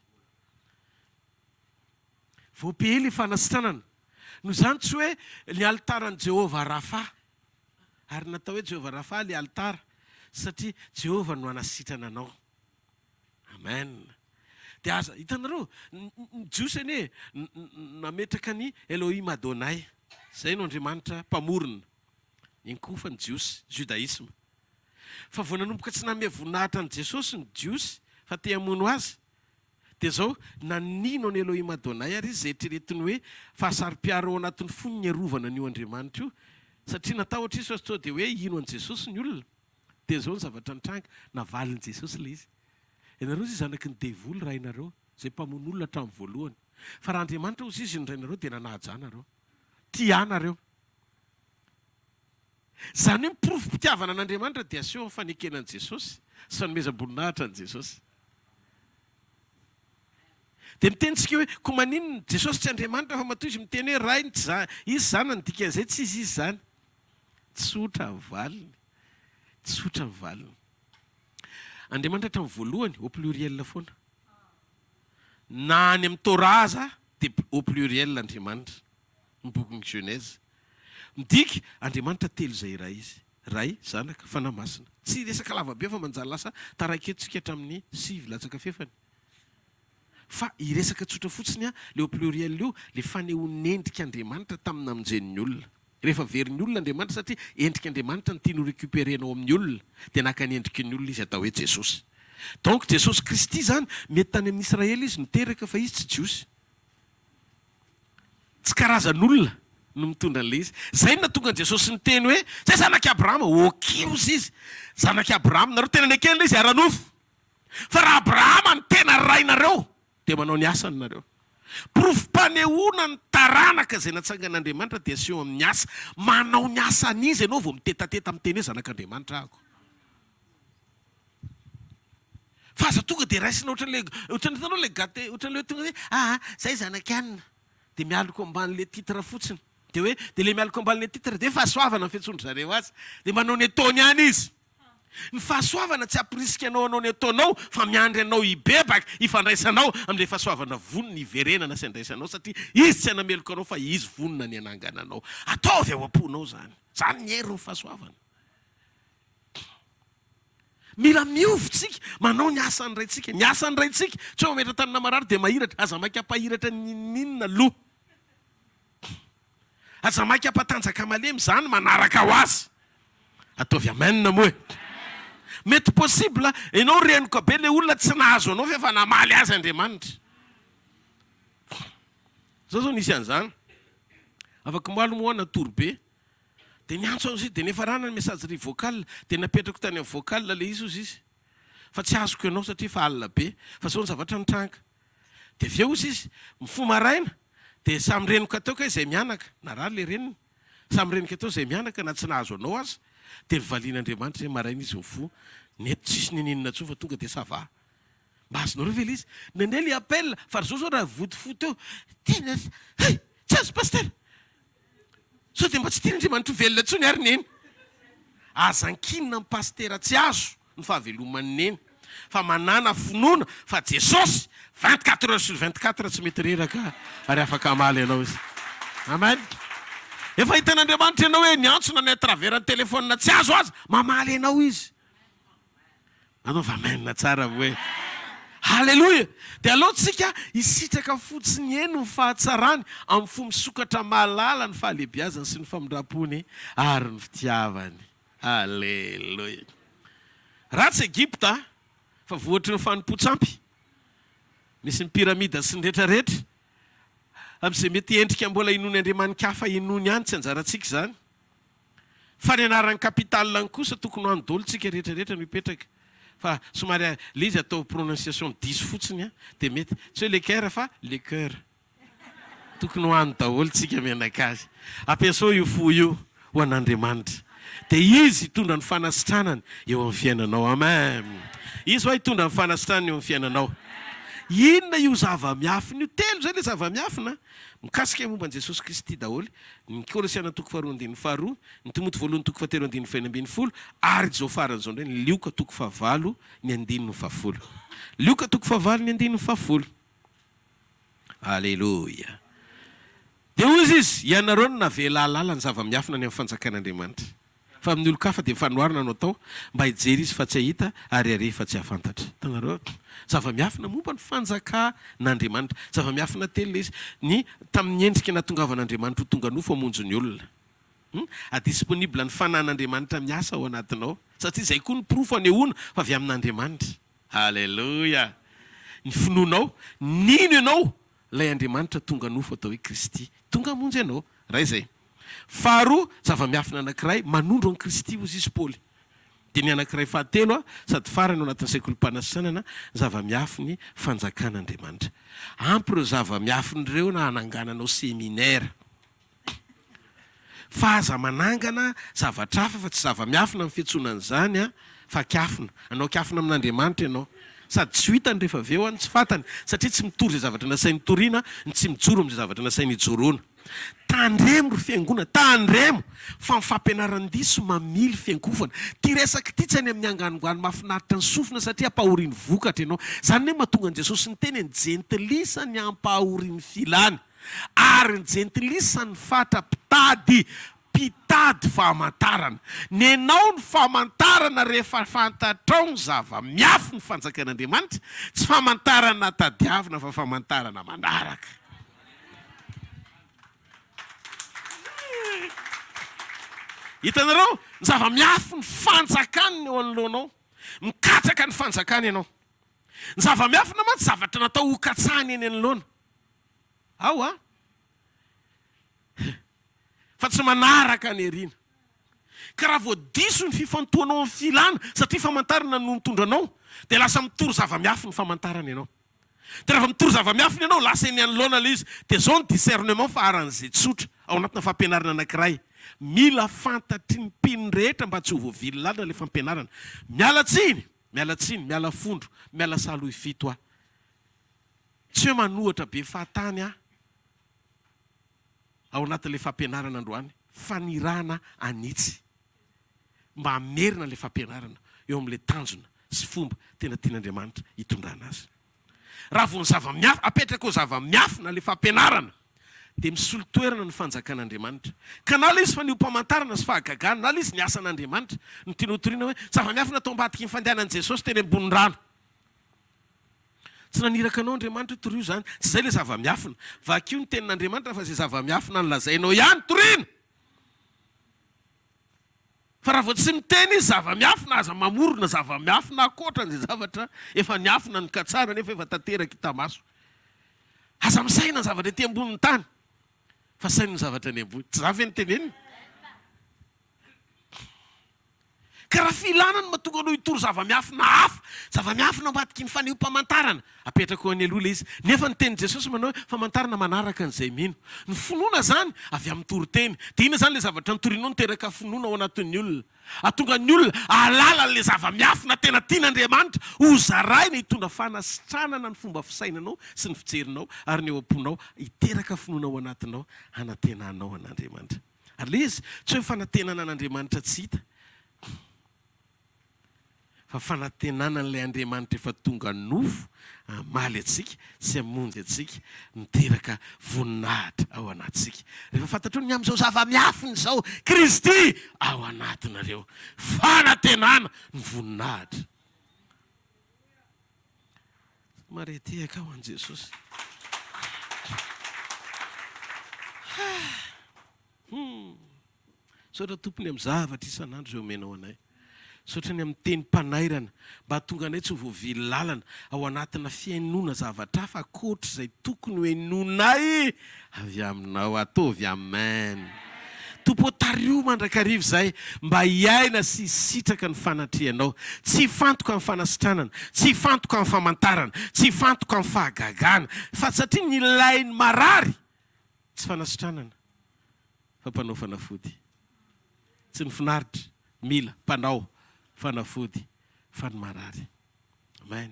Voapehely fanasitranana. No zany tsy hoe ny altaran'i Jehovah Rafa. Ary natao hoe Jehovah Rafa le altara satria Jehovah no anasitrana anao. Amen. Dia aza hitanareo ny jiosy anie nametraka ny Elohim Adonai. Zay no Andriamanitra mpamorona. Iny koa fa ny jiosy, judaisme. Fa vao nanomboka tsy nanome voninahitra ny Jesosy ny jiosy fa te hamono azy. Dia zao nanino ny Elohim Adonai ary izy zay eritreretiny hoe fahasari-piaro ao anatin'ny fony ny arovana an'io Andriamanitra io. Satria natao ohatra izy sao dia hoe ino an' Jesosy ny olona. Dia zao ny zavatra nitranga navalin' Jesosy le izy. Ianareo izy zanaky ny devoly rainareo zay mpamono olona hatramin'ny voalohany. Fa raha Andriamanitra ozy izy ny rainareo dia nanaja nareo. Tia nareo. Zany hoe mipirofo-pitiavana an'Andriamanitra dia aseho amin'ny fanekenan'i Jesosy sy fanomezam-boninahitra an'i Jesosy. Dia mitenitsika hoe ko maninona Jesosy tsy Andriamanitra fa matoa izy miteny hoe ray izy zany ny dikan'izay tsy izy zany. Tsotra ny valiny. Tsotra ny valiny. Andriamanitra hatramin'ny voalohany au pluriel foana. Na any amin'ny Torah aza dia au pluriel Andriamanitra. Ny bokin'ny Genèse. Midika Andriamanitra telo izay ray izy. Ray, zanaka, fanahy masina. Tsy resaka lavabe fa manjary lasa taraiky etsika hatramin'ny sivy latsaka fefany. Fa iresaka tsotra fotsiny le au pluriel io le fanehoan'endrika Andriamanitra tamin'ny namonjen'ny olona. Rehefa verin'ny olona Andriamanitra satria endrika Andriamanitra ny tiany récupérenao amin'ny olona dia naka ny endriky ny olona izy atao hoe Jesosy. Donc Jesosy Kristy zany mety tany amin'ny Israely izy miteraka fa izy tsy jiosy. Tsy karazan'olona no mitondra an'ilay izy. Zay no natonga an'i Jesosy ny teny hoe zay zanaky Abrahama, okios izy. Zanaky Abrahama, nareo tena ny aken'ilay izy aranofo. Fa raha Abrahama ny tena rainareo dia manao ny asany nareo. Profam-panehoana ny taranaka izay natsangan'Andriamanitra dia aseho amin'ny asa. Manao ny asan'izy ianao vao mitetateta amin'ny teny hoe zanak'Andriamanitra ako. Fa aza tonga dia raisina ohatran'ilay le gâté, ohatran'ilay tonga hoe zay zanaky anina. Dia mialoko amban'ilay titre fotsiny. Dia hoe dia le mialoko amban'ilay titre dia fahasoavana ny fiantsondry zareo azy. Dia manao ny ataony ihany izy. Ny fahasoavana tsy apirisikanao anao ny ataonao fa miandry anao hibebaka hifandraisanao amin'ilay fahasoavana vonona hiverenana sy andraisanao satria izy tsy anameloko anao fa izy vonona ny anangananao. Ataovy ao am-ponao zany. Zany ny hery ny fahasoavana. Mila miovitsika manao ny asan'ny raitsika. Ny asan'ny raitsika tsy hoe mametra tanana marary dia mahiratra. Aza maika ampahiratra ninona loha. Aza maika ampatanjaka malemy zany manaraka ho azy. Ataovy amenna moe. Mety possible ianao reniko be le olona tsy nahazo anao fa efa namaly azy Andriamanitra. Zao nisy an'izany. Afaka moalo moana torobe. Dia niantso azy dia nefa rana ny messagerie vocale dia napetrako tany amin'ny vocale le izy ozy izy. Fa tsy azoko ianao satria fa alina be. Fa zao ny zavatra nitranga. Dia avy eo izy izy mifoha maraina dia samy reniko atao ka izay mianaka. Na raha le reniny. Samy reniko atao izay mianaka na tsy nahazo anao azy. Dia valian'Andriamanitra zay maraina izy mifoha. Neto tsisy nininona tso fa tonga dia sava. Mba azonareo ve izy? Nandeha le appel fa zao raha votofoto eo. Tena tsy azo pasteur. So dia mba tsy tiany Andriamanitra velona tsony ary neny. Azan-kinina ny pastera tsy azo ny fahavelomany neny. fa manana finoana fa Jesosy 24 heures sur 24 tsy mety reraka ary afaka amaly ianao izy. Amen. Efa hitan'Andriamanitra ianao hoe niantsona ny atraveran'ny telefonina tsy azo azy, mamaly ianao izy. Anao fa menina tsara hoe. Halleluja. Dia alohantsika isitraka fotsiny eny ny fahatsarany amin'ny fomba misokatra mahalala ny fahalebiazany sy ny famindram-pony ary ny fitiavany. Halleluja. Ratsy Egypta fa voatry ny fanompo-tsampy. Misy ny piramida sy ny rehetrarehetra. Amin'izay mety endrika mbola inony Andriamanikafa inony ihany tsy anjarantsika izany. Fa ny anaran'ny kapitalany kosa tokony ho andolontsika rehetrarehetra mipetraka. Fa somary le izy atao prononciation 10 fotsiny dia mety tsy hoe le cœur fa le cœur. Tokony ho any daholontsika menakazy. Ampiasao io fo io ho an'Andriamanitra. Dia izy hitondra ny fanasitranany eo amin'ny fiainanao. Amen. Izy ho hitondra ny fanasitranany eo amin'ny fiainanao. Inona io zava-miafina io? Telo zay le zava-miafina mikasika momba an'i Jesosy Kristy daholo. Ny Kolosiana 2:2, ny Timoty 2:2, ary zao faran'izao ndray ny Lioka 4:9, ny 10:10. Lioka 4:9, ny 10:10. Alleluia. Dia hozy izy, ianareo no navela alala ny zava-miafina ny amin'ny fanjakan'Andriamanitra. Fa amin'ny olo-kafa dia fanoharana no atao mba hijery izy fa tsy ahita ary ary fa tsy ahafantatra. Tanareo zava-miafina momba ny fanjakan'Andriamanitra. Zava-miafina telo izy. Ny tamin'ny endrika natongavan'Andriamanitra ho tonga nofo hamonjy ny olona. Adisponible ny fanan'Andriamanitra miasa ao anatinao. Satria izay koa ny profo anehoana fa avy amin'Andriamanitra. Halleluja. Ny finoanao, nino ianao ilay Andriamanitra tonga nofo atao hoe Kristy. Tonga hamonjy ianao. Raha izay. Faharoa, zava-miafina anankiray manondro an Kristy hozy izy Paoly. Dia ny anankiray fahatelo sady farany ao anatin'ny sekolim-panasanana zava-miafiny fanjakan'Andriamanitra. Ampy ireo zava-miafin'ireo na hanangananao seminaire. Fa aza manangana zavatrafa fa tsy zava-miafina amin'ny fiantsonan'izany fa kiafina. Anao kiafina amin'Andriamanitra ianao. Sady tsy hitany rehefa avy eo tsy fatany satria tsy mitory izay zavatra nasainy toriana, tsy mijoro amin'izay zavatra nasainy ijoroana. Tandremo ry fiangona, tandremo fa ny fampianaran-diso mamily fiangovana. Ty resaka ty tsy any amin'ny anganongoany mahafinaritra ny sofina satria ampahoriany vokatra ianao. Zany hoe mahatonga an'i Jesosy ny teny ny jentilisa ny ampahoriany filany ary ny jentilisa ny fatra-pitady fahamantarana. Nenao ny fahamantarana rehefa fantatrao ny zava-miafy ny fanjakan'Andriamanitra, tsy fahamantarana tadiavina fa fahamantarana manaraka. Hitanareo, ny zava-miafy ny fanjakany eo anoloanao. Mikatsaka ny fanjakany ianao. Ny zava-miafy naman tsy zavatra natao hokatsahany eny anoloana. Ao fa tsy manaraka ny erina. Ka raha voadiso ny fifantohanao amin'ny filana satria famantarana no mitondranao, dia lasa mitory zava-miafy ny famantarana ianao. Dia rehefa mitory zava-miafy ianao, lasa eny anoloana ilay izy. Dia zao ny discernement fa aran'izay tsotra ao anatina fampianarana anankiray. Mila fantatry ny mpino rehetra mba tsy ho voavily lalina ilay fampianarana. Miala tsiny, miala fondro, miala saloy fito Tsy hoe manohatra be fahatany ao anatin'ilay fampianarana androany, fanirana anitsy mba amerina ilay fampianarana eo amin'ilay tanjona sy fomba tena tian'Andriamanitra hitondrana azy. Raha vao ny zava-miafina, apetraka ho zava-miafina ilay fampianarana, dia misolo toerana ny fanjakan'Andriamanitra. Ka na ilay izy fa ny mpamantarana sy fahagagana, na ilay izy ny asan'Andriamanitra, ny tinotoriana hoe zava-miafina atao ambadiky ny fandehanan'i Jesosy teny ambony rano. Tsy naniraka anao Andriamanitra torio zany, tsy izay ilay zava-miafina. Vakio ny tenin'Andriamanitra fa izay zava-miafina ny lazainao ihany toriana. Fa raha vao tsy miteny izy zava-miafina, aza mamorona zava-miafina akoatra n'izay zavatra efa niafina ny katsara nefa efa tanteraka hitamaso. Aza misaina ny zavatra ety ambonin'ny tany fa saina ny zavatra any ambony. Tsy zavy ny teneniny. Ka raha filana no mahatonga anao hitory zava-miafina hafa, zava-miafina ambadiky ny faneho-pamantarana, apetraka ho any aloha ilay izy. Nefa ny tenin Jesosy manao hoe famantarana manaraka an'izay mino. Ny finoana zany avy amin'ny toriteny. Dia ina zany ilay zavatra notorinao niteraka finoana ao anatin'ny olona. Atonga ny olona ahalala ilay zava-miafina tena tian'Andriamanitra, ho zaraina hitondra fanasitranana ny fomba fisainanao sy ny fijerinao ary ny eo am-ponao, hiteraka finoana ao anatinao, hanantenanao an'Andriamanitra. Ary ilay izy tsy hoe fanantenana an'Andriamanitra tsy hita. fa fanantenana n'ilay Andriamanitra efa tonga novo amaly atsika sy amonjy atsika miteraka voninahitra ao anatsika. Rehefa fantatro ny amin'izao zava-miafiny izao Kristy ao anatinareo, fanantenana ny voninahitra. Maretehaka ao an' Jesosy. Saotra tompony amin'ny zavatra isan'andro izay omenao anay. Saotra ny amin'ny teny mpanairana mba tonga anay tsy ho voavily lalana ao anatina fiainona zavatra hafa ankoatra izay tokony ho hainonay avy aminao. Ataovy amen. Tompo tario mandrakariva izay mba hiaina sy sitraka ny fanatrehanao, tsy fantoka amin'ny fanasitranana, tsy fantoka amin'ny famantarana, tsy fantoka amin'ny fahagagana, fa satria ny ilainy marary tsy fanasitranana fa mpanao fanafody. Tsy ny finaritra mila mpanao fanafody fa ny marary. Amen.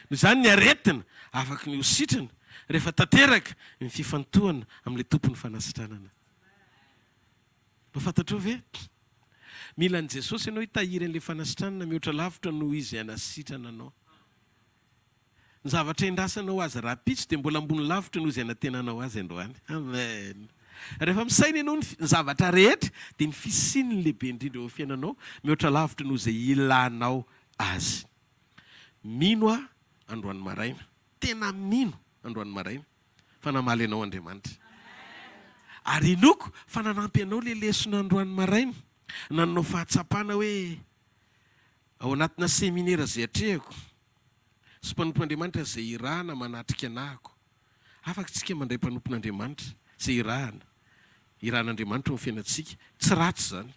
Noho izany ny aretina afaka ny hositrana rehefa tanteraka ny fifantohana amin'ilay tompon'ny fanasitranana. Mafantatro ve? Mila an' Jesosy ianao hitahiry an'ilay fanasitranana mihoatra lavitra noho izy hanasitrana anao. Ny zavatra endrasanao azy rapitso dia mbola ambony lavitra noho izay natenanao azy androany. Amen. Rehefa misaina ianao ny zavatra rehetra dia ny fisininy lehibe indrindra eo fiainanao mihoatra lavitra noho izay ilanao azy. Mino androany maraina, tena mino androany maraina fa namaly anao Andriamanitra. Ary inoko fa nanampy anao le lesona androany maraina, nanao fahatsapana hoe ao anatina seminera izay atrehako sy mpanompon'Andriamanitra izay irahana manatrika anahako. Afaka tsika mandray mpanompon'Andriamanitra izay irahan'Andriamanitra amin'ny fiainantsika. Tsy ratsy izany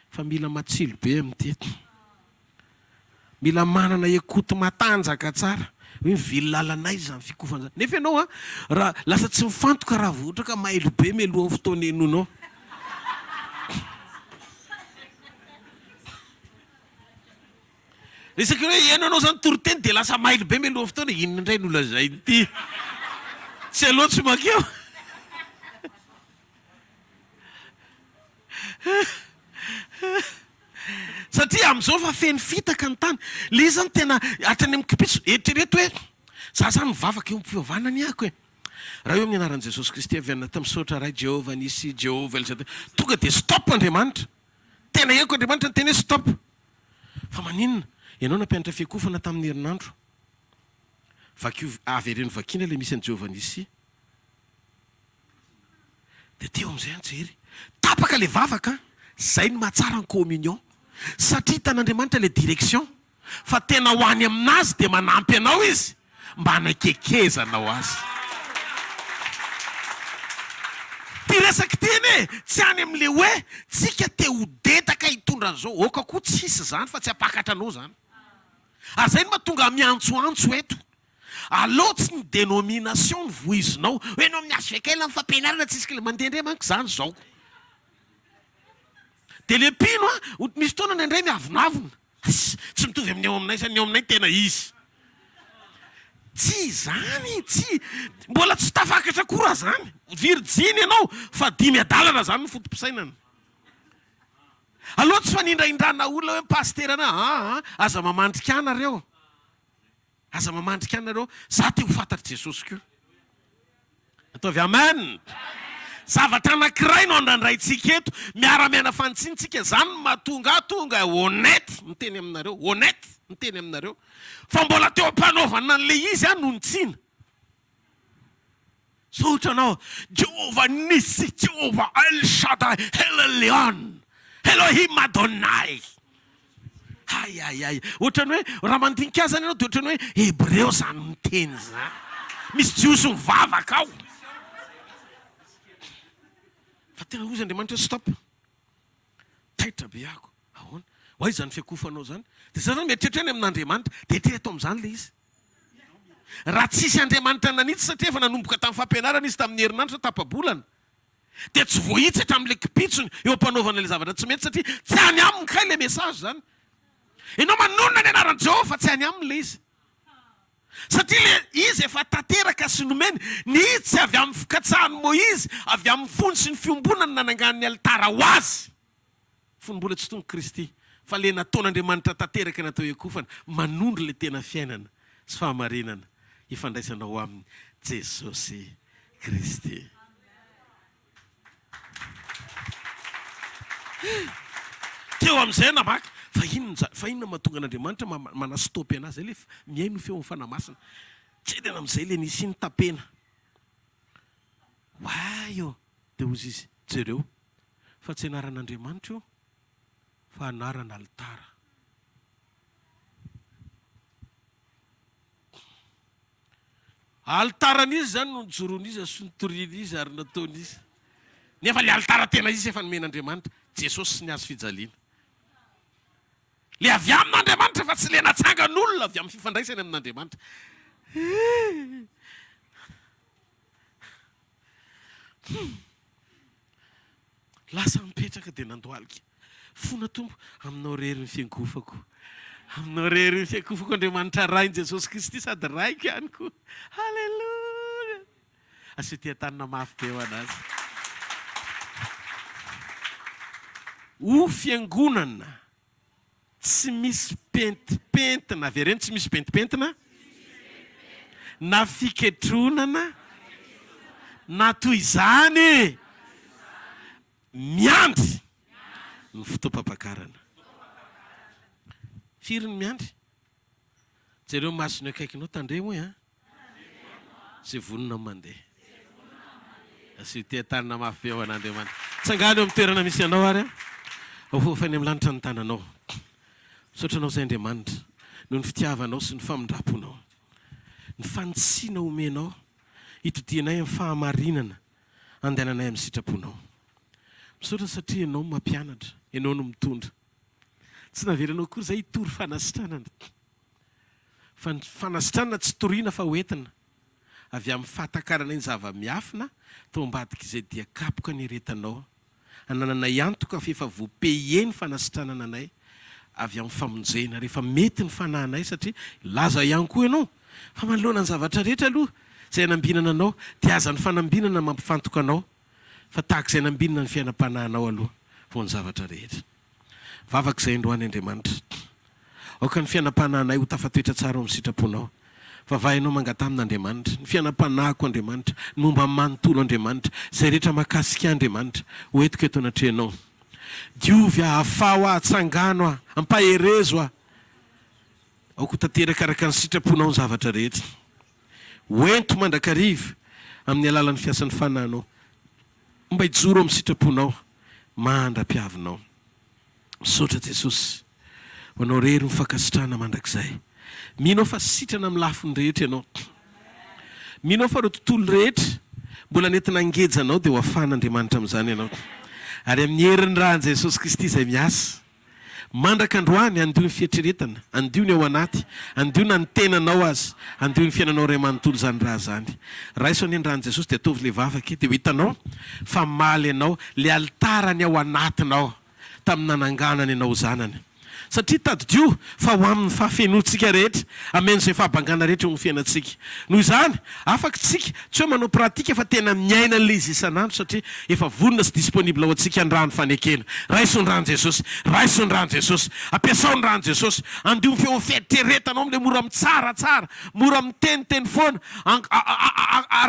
fa mila matsilo be amin'teto. Mila manana ekoto matanjaka tsara hoe mivily lalanay izany fikofana. Nefa ianao raha lasa tsy mifantoka raha vohatra ka mailo be mialohan'ny fotoana enonao. Resaka hoe ianao zany toroteny dia lasa mailo be mialohan'ny fotoana. Inona indray no lazay ity? Tsy aloha tsy makeo. Satria amin'izao fa feno fitaka ny tany. Le zany tena hatrany amin'ny kipitso. Eritrereto hoe za zany mivavaka eo am-pivavahana ny ako e. Raha eo amin'ny anaran'i Jesosy Kristy aviana tamin'ny saotra ray Jehovah nisy Jehovah Elzadai. Tonga dia stop Andriamanitra. Tena eko Andriamanitra ny tena hoe stop. Fa maninona? Ianao nampianatra fiakofana tamin'ny herinandro. Avy ireny vakina ilay misy an'i Jehovah nisy. Dia teo amin'izay anjery. Tapaka le vavaka. Zay ny mahatsara ny communion. Satria hitan'Andriamanitra le direction. Fa tena ho any aminazy dia manampy anao izy mba hanakekezanao azy. Ty resaka teny e, tsy any amin'le hoe tsika te ho detaka hitondra an'izao. Oka koa tsy hisy zany fa tsy apakatra anao zany. Ary zay no mahatonga miantsoantso eto. Aleo tsy ny dénomination ny voizinao hoe anao amin'ny azo fekela amin'ny fampianarana tsisy kile mandendre manko zany zao. Dia le pino misy fotoana indray miavonavona. Tsy mitovy amin'ny eo aminay, ny eo aminay tena izy. Tsy zany, tsy mbola tsy tafakatra koa raha zany. Virjiny ianao fa 5 adalana zany ny fotom-pisainana. Aleo tsy fanindraindrana olona hoe pasterana, aza mamandrika anareo. Aza mamandrika anareo, za te ho fantatry Jesosy koa. Ataovy amen. Zavatra anankiray no andrandraitsika eto, miara-miana fanitsinitsika, zany mahatonga honnête miteny aminareo, honnête miteny aminareo. Fa mbola teo am-panaovana an'le izy no nitsina. Saotra anao, Jehovah Nissi, Jehovah El Shaddai, El Elyon, Elohim Adonai. Ay. Ohatrany hoe raha mandinika azy ianao dia ohatrany hoe Hebreo zany miteny zany. Misy jiosy mivavaka ao. Fa tena ozy Andriamanitra stop. Taitra be ako. Ahoana? Hoay zany fiakofanao zany. Dia za zany mieritreritra eny amin'Andriamanitra dia eto amin'izany le izy. Raha tsisy Andriamanitra nanitsy satria efa nanomboka tamin'ny fampianarana izy tamin'ny herinandro tapabolana. Dia tsy voahitsatra amin'ilay kipitsony eo am-panaovana ilay zavatra tsy mety satria tsy any aminy kay ilay message zany. Ianao manonona ny anaran'i Jehovah fa tsy any aminy le izy. Satria le izy efa tanteraka sy nomeny nitsy avy amin'ny fikatsahan'i Moïse, avy amin'ny fony sy ny fiombonany nanangan'ny alitara ho azy. Fony mbola tsy tonga Kristy fa le nataon'Andriamanitra tanteraka natao ekofana manondro le tena fiainana sy fahamarinana ifandraisanao amin'ny Jesosy Kristy. Teo amin'izay namaka fa inona mahatonga an'Andriamanitra manastopy anazy zay le miaino feo mifanamasina tsy tena amin'izay le nisy ny tapena io dia ozy izy jereo fa tsy anaran'Andriamanitra io fa anarana altara. Altaran'izy zany no nijoron'izy sy nitorian'izy ary nataon'izy nefa le altara tena izy efa nomen'Andriamanitra Jesosy sy ny azo fijaliana. Le avy amin'Andriamanitra fa tsy le natsangan'olona avy amin'ny fifandraisany amin'Andriamanitra. Lasa mipetraka dia nandohalika. Fona Tompo, aminao rery ny fiankofako. Aminao rery ny fiankofako Andriamanitra rainy Jesosy Kristy sady raiko ihany koa. Halleluja. Asety tanana mafy be ho anazy. Ho fiangonana tsy misy pentipentina, vereny tsy misy pentipentina, na fiketronana, na toy izany miandry ny fotoam-pampakarana. Firy ny miandry? Jereo masony akaikinao tandremo zay vonona mandeha. Asety tanana mafy be ho an'Andriamanitra. Tsangano amin'ny toerana misy anao ary hofany amin'ny lanitra ny tananao. Misaotranao zay Andriamanitra noho ny fitiavanao sy ny famindraponao, ny fantsiana omenao hitodianay amin'ny fahamarinana andehananay amin'ny sitraponao. Misaotra satria ianao mampianatra, ianao no mitondra. Tsy naveranao kory zay hitory fanasitranana. Fa ny fanasitranana tsy toriana fa hoentina avy amin'ny fahatakarana ny zava-miafina tao ambadika izay dia kapoka ny retanao. Anananay antoka fa efa voapeheny fanasitranana anay avy amin'ny famonjena rehefa mety ny fanahinay satria laza ihany koa ianao fa manoloana ny zavatra rehetra aloha izay hanambinana anao dia aza ny fanambinana mampifantoka anao fa tahaka izay hanambinana ny fiainam-panahinao aloha vo ny zavatra rehetra. Vavaka izay androany Andriamanitra, aoka ny fiainam-panahinay ho tafatoetra tsara amin'ny sitraponao. Vavahinao mangata amin'Andriamanitra, ny fiainam-panahiko Andriamanitra, ny momba amin'ny manontolo Andriamanitra, izay rehetra mahakasika Andriamanitra ho entiko eto anatrehanao. Diovy ahafaho ahatsangano ampaherezo aoko tanteraka araka ny sitraponao ny zavatra rehetra. Hoento mandrakariva amin'ny alalan'ny fiasan'ny fanahinao mba hijoro amin'ny sitraponao mandra-piavinao. Misaotra Jesosy ho anao rery mifankasitrana mandrakizay. Minao fa sitrana amin'ny lafiny rehetra ianao. Minao fa ireo tontolo rehetra mbola nentina angejanao dia ho afan'Andriamanitra amin'izany ianao. Ary amin'ny herin'ny rahan'i Jesosy Kristy izay miasa mandraka androany andio ny fietreretana, andio ny ao anaty, andio na ny tenanao azy, andio ny fiainanao ray manontolo zany raha zany. Raiso any rahan'i Jesosy dia atovy le vavaka dia ho hitanao fa maly ianao le altarany ao anatinao tamin'ny nananganany ianao zanany. Satria tadidio fa ho amin'ny fahafenoantsika rehetra ameno izay fahabangana rehetra ho fiainantsika. Noho izany afaka tsika tsy hoe manao pratika fa tena miaina an'ilay izy isan'andro satria efa vonona sy disponible ho antsika ny rano fanekena. Raiso ny rano Jesosy, raiso ny rano Jesosy, ampiasao ny rano Jesosy, andio ny feo fieritreretanao amin'ilay mora mitsaratsara, mora miteniteny foana.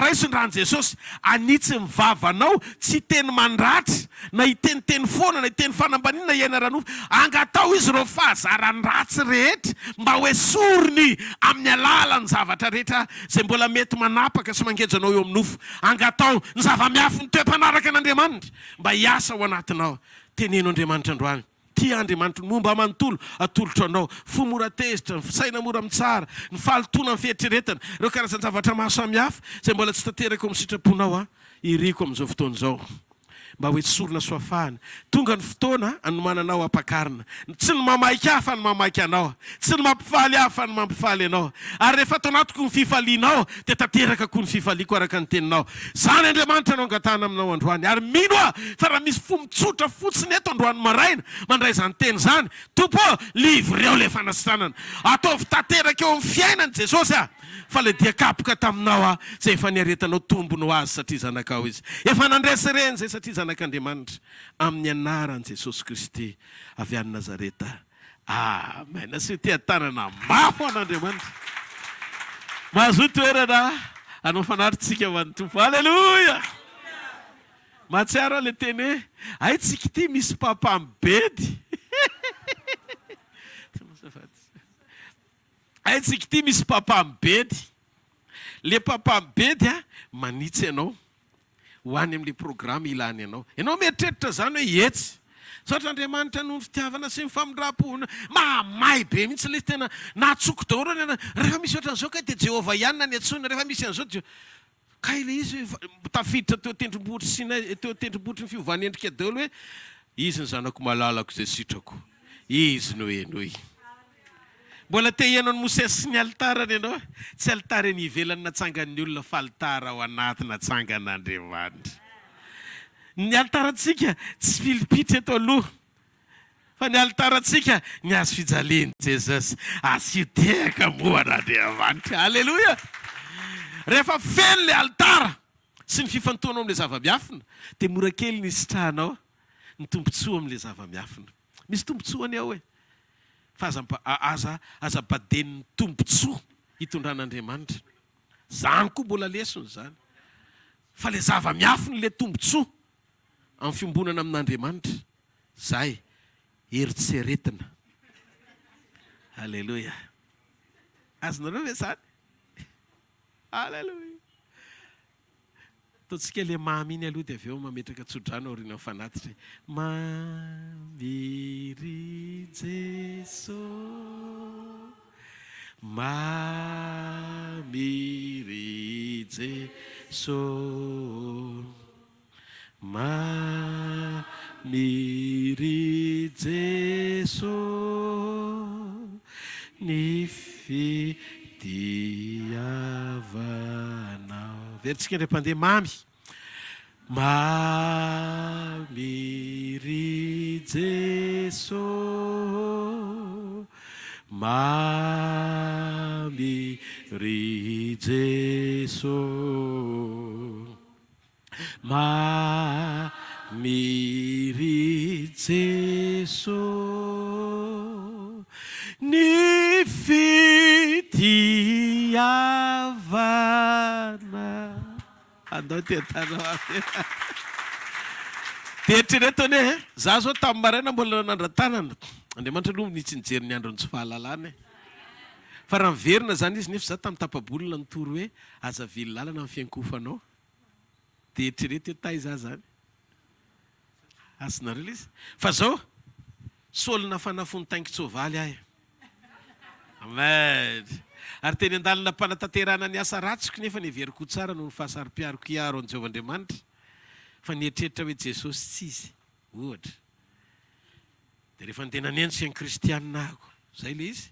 Raiso ny rano Jesosy, anitsy mivavanao tsy teny mandratra na hiteniteny foana na hiteny fanambanina iaina ranofo, angatao izy reo fahazarany ratsy rehetra mba hoe sorony amin'ny alalany zavatra rehetra izay mbola mety manapaka sy mangejanao eo amin'ny nofo. Angatao ny zava-miafy ny toe-panaraka an'Andriamanitra mba hiasa ao anatinao. Teneno Andriamanitra androany, tia Andriamanitra momba manontolo atolotra anao, fomora tezitra, ny fisaina mora mitsara, ny fahalotona amin'ny fietreretana, ireo karazany zavatra maro samihafa izay mbola tsy tanteraka amin'ny sitraponao iriko amin'izao fotoana izao. Mba hoe sorona soafahana tonga ny fotoana anomananao ampakarina, tsy ny mamaika ahy fa ny mamaika anao, tsy ny mampifaly ahy fa ny mampifaly anao. Ary rehefa atao anatiko ny fifalianao dia tanteraka koa ny fifaliako araka ny teninao. Zany Andriamanitra anao angatana aminao androany. Ary mino fa raha misy fo mitsotra fotsiny eto androany maraina mandray izany teny zany, Tompo livreo le fanasitranana, ataovy tanteraka eo amin'ny fiainany Jesosy fa le dia kapoka taminao izay efa niaretanao tombony ho azy satria zanakao izy. Efa nandresy reny izay satria zanak'Andriamanitra amin'ny anaran'i Jesosy Kristy avy any Nazareta. Amen. Sy te-tanana mafo an'Andriamanitra. Mahazo toerana anao fanaritsika ho an'ny Tompo. Halleloja. Mahatsiaro le teny hoe haitsika ty misy papambedy. Haitsika ty misy papambedy. Le papambedy manitsy ianao ho any amin'le programme ilany ianao. Ianao mieritreritra zany hoe etsy. Saotra Andriamanitra noho ny fitiavana sy ny famindram-pona. Mamay be mihitsy le tena nahatsoko daholo ana. Rehefa misy ohatran'izao ka dia Jehovah ihany na ny antsoina. Rehefa misy an'izao ka ile izy tafiditra teo tendrombohitry sy teo tendrombohitry ny fiovany endrika daholo hoe izy ny zanako malalako izay sitrako. Izy no enoy. Mbola te hihaino ny mosesy sy ny altarany ianao. Tsy altara ny ivelany natsangan'ny olona fa altara ao anaty natsangan'Andriamanitra. Ny altarantsika tsy filipitra eto aloha. Fa ny altarantsika ny azo fijaliany Jesosy. Asiotehaka moan'Andriamanitra. Halleloja. Rehefa feno le altara sy ny fifantoana amin'le zava-miafina dia mora kely ny sitrahanao ny tombontsoa amin'le zava-miafina. Misy tombontsoany ao hoe. Fa aza baden'ny tombontsoa hitondran'Andriamanitra. Zany koa mbola lesony zany. Fa le zava-miafina le tombontsoa amin'ny fiombonana amin'Andriamanitra. Zay eritseretina. Halleloja. Azonareo ve zany? Halleloja. Ataontsika le mamy iny aloha dia avy eo mametraka tsodrano aoriana mifanatitra. Mamiry Jesosy, mamiry Jesosy, mamiry Jesosy, ny fitiavanao. Veritsika indray mpandeha mamy. Mamiry Jesosy, mamiry Jesosy, mamiry Jesosy, ny fitiavana. Andao tentanao tetreretony e. Za zao tamin'ny maraina mbola nandran-tanana. Andriamanitra aloha nitsy nijery ny androny tsy fahalalana. Fa raha miverina zany izy nefa za tamin'ny tapabolina nitoro hoe aza vily lalana amin'ny fiankofanao. Dia eritrereto hoe tay za zany. Asinareo izy. Fa zao solona fanafony taingin-tsoavaly ahy. Amen. Ary teny an-dalana mpanatanterana ny asa ratsiko nefa ny everiko tsara noho ny fahasari-piariko iaro an'i Jehovahandriamanitra. Fa nietreritra hoe Jesosy tsy izy. Ohatra. Dia rehefa tena nentsy any kristianina ako. Zay le izy.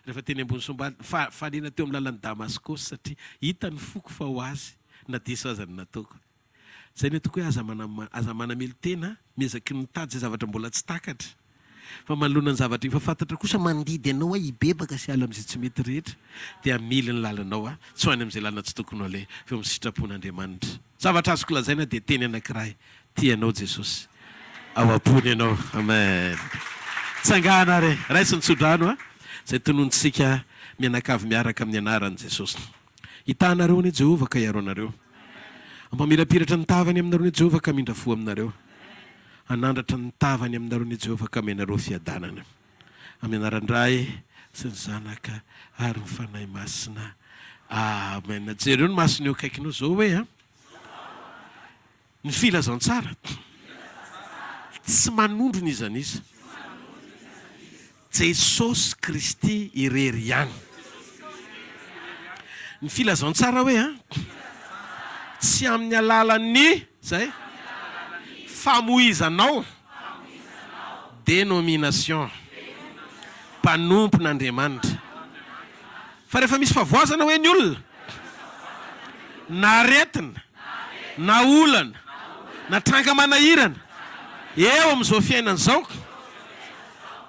Rehefa teny ambony sombali falena teo amin'ny lalan'ny Damaskosy satria hita ny foko fa ho azy na diso aza ny nataoko. Zay ny ataoko hoe aza manamely tena miezaky mitady zay zavatra mbola tsy takatra. Fa manoloana ny zavatra efa fantatra kosa mandidy ianao hoe hibebaka sy ala amin'izay tsy mety rehetra dia amily ny lalanao tsy ho any amin'izay lalana tsy tokony ho le fa amin'ny sitrapon'Andriamanitra. Zavatra azoko lazaina dia teny anankiray. Tianao Jesosy. Ao am-pony ianao. Amen. Tsangana re. Raisy ny tsodrano zay tonontsika mianakavy miaraka amin'ny anaran'i Jesosy. Hitanareo ny Jehovah ka hiaro anareo. Ampamirapiratra ny tavany aminareo ny Jehovah ka mindra fo aminareo. Anandratra ny tavany aminareo ny Jehovah ka menareo fiadanana. Amin'ny anaran-dray sy ny zanaka ary ny fanahy masina. Amen. Jereo ny masina eo akaikinao zao hoe ny filazantsara tsy manondrona izan'iza. Jesosy Kristy irery ihany. Ny filazantsara hoe tsy amin'ny alalan'ny zay famoizanao dénomination mpanompon'Andriamanitra. Fa rehefa misy favoazana hoe ny olona na aretina na olana na tranga manahirana eo amin'izao fiainana izao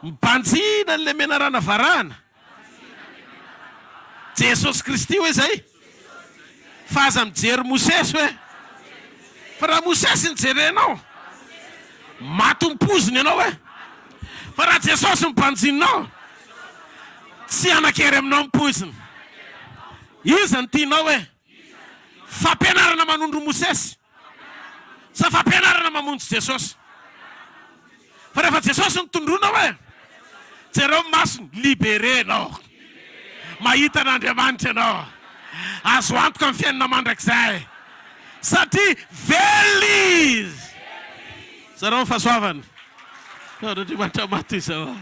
mibanjina n'le menarana varahana Jesosy Kristy hoe zay. Fa aza mijery Mosesy hoe. Fa raha Mosesy nijerenao matompoziny ianao hoe. fa raha Jesosy mimpanjinao tsy anakery aminao mipoizina. Iza ny tianao hoe fampianarana manondro Mosesy sa fampianarana mamonjy Jesosy? Fa rehefa Jesosy nitondronao hoe jereo masony libéré anao, mahita an'Andriamanitra anao, azo antoka amin'ny fiainana mandrakizay satria velona izy. Zareo fahasoavana. Andriamanitra maty izao.